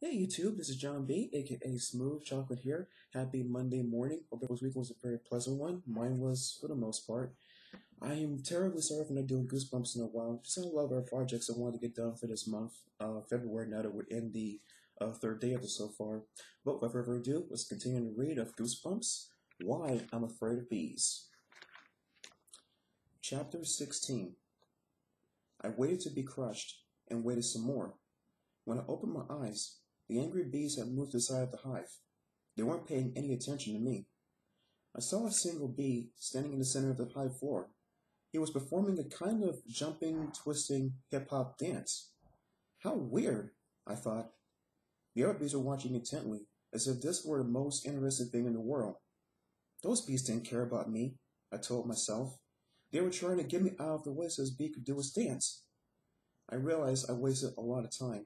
Hey YouTube, this is John B, aka Smooth Chocolate here. Happy Monday morning. Hope everyone's week was a very pleasant one. Mine was for the most part. I am terribly sorry for not doing Goosebumps in a while. Just had a lot of our projects I wanted to get done for this month, February, now that we're in the third day of it so far. But without further ado, let's continue to read of Goosebumps, Why I'm Afraid of Bees. Chapter 16. I waited to be crushed, and waited some more. When I opened my eyes, the angry bees had moved to the side of the hive. They weren't paying any attention to me. I saw a single bee standing in the center of the hive floor. He was performing a kind of jumping, twisting, hip-hop dance. How weird, I thought. The other bees were watching intently, as if this were the most interesting thing in the world. Those bees didn't care about me, I told myself. They were trying to get me out of the way so this bee could do his dance. I realized I wasted a lot of time.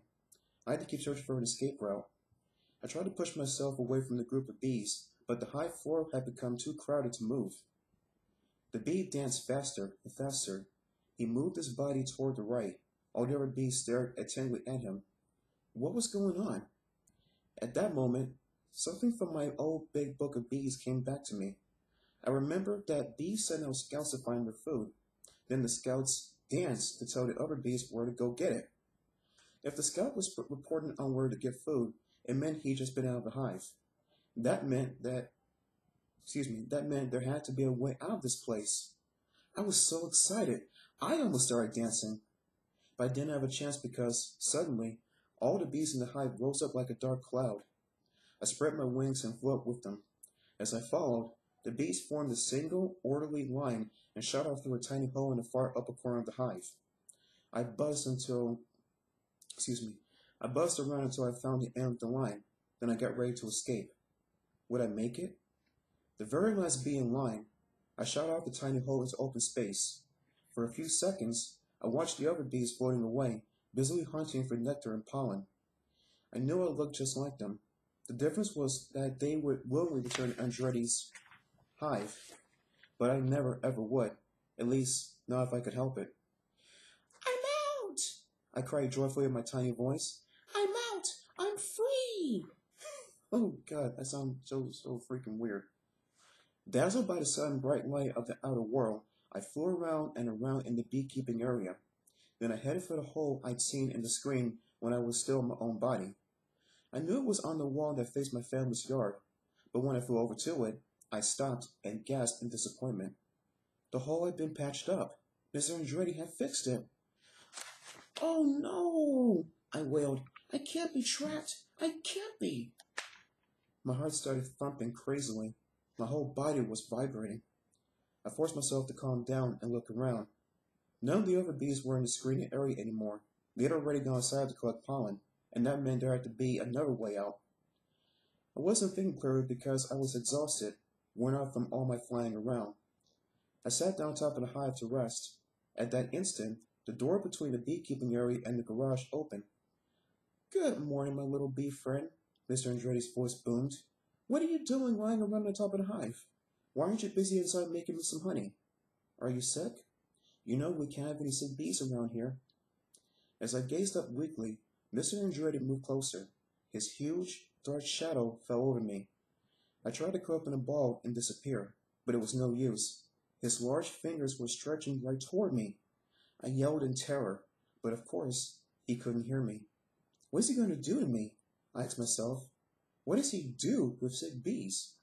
I had to keep searching for an escape route. I tried to push myself away from the group of bees, but the hive floor had become too crowded to move. The bee danced faster and faster. He moved his body toward the right. All the other bees stared attentively at him. What was going on? At that moment, something from my old big book of bees came back to me. I remembered that bees sent out scouts to find their food. Then the scouts danced to tell the other bees where to go get it. If the scout was reporting on where to get food, it meant he'd just been out of the hive. That meant that there had to be a way out of this place. I was so excited. I almost started dancing. But I didn't have a chance because, suddenly, all the bees in the hive rose up like a dark cloud. I spread my wings and flew up with them. As I followed, the bees formed a single, orderly line and shot off through a tiny hole in the far upper corner of the hive. I buzzed until I buzzed around until I found the end of the line. Then I got ready to escape. Would I make it? The very last bee in line, I shot out the tiny hole into open space. For a few seconds, I watched the other bees floating away, busily hunting for nectar and pollen. I knew I looked just like them. The difference was that they would willingly return to Andretti's hive, but I never ever would. At least, not if I could help it. I'm out! I cried joyfully in my tiny voice. I'm out! I'm free! Oh god, that sounds so freaking weird. Dazzled by the sudden bright light of the outer world, I flew around and around in the beekeeping area. Then I headed for the hole I'd seen in the screen when I was still in my own body. I knew it was on the wall that faced my family's yard, but when I flew over to it, I stopped and gasped in disappointment. The hole had been patched up. Mr. Andretti had fixed it. Oh no! I wailed. I can't be trapped. I can't be. My heart started thumping crazily. My whole body was vibrating. I forced myself to calm down and look around. None of the other bees were in the screening area anymore. They had already gone outside to collect pollen, and that meant there had to be another way out. I wasn't thinking clearly because I was exhausted, worn out from all my flying around. I sat down on top of the hive to rest. At that instant, the door between the beekeeping area and the garage opened. Good morning, my little bee friend, Mr. Andretti's voice boomed. What are you doing lying around on top of the hive? Why aren't you busy inside making me some honey? Are you sick? You know we can't have any sick bees around here. As I gazed up weakly, Mr. Andretti moved closer. His huge, dark shadow fell over me. I tried to curl up in a ball and disappear, but it was no use. His large fingers were stretching right toward me. I yelled in terror, but of course, he couldn't hear me. What is he going to do to me? I asked myself. What does he do with sick bees?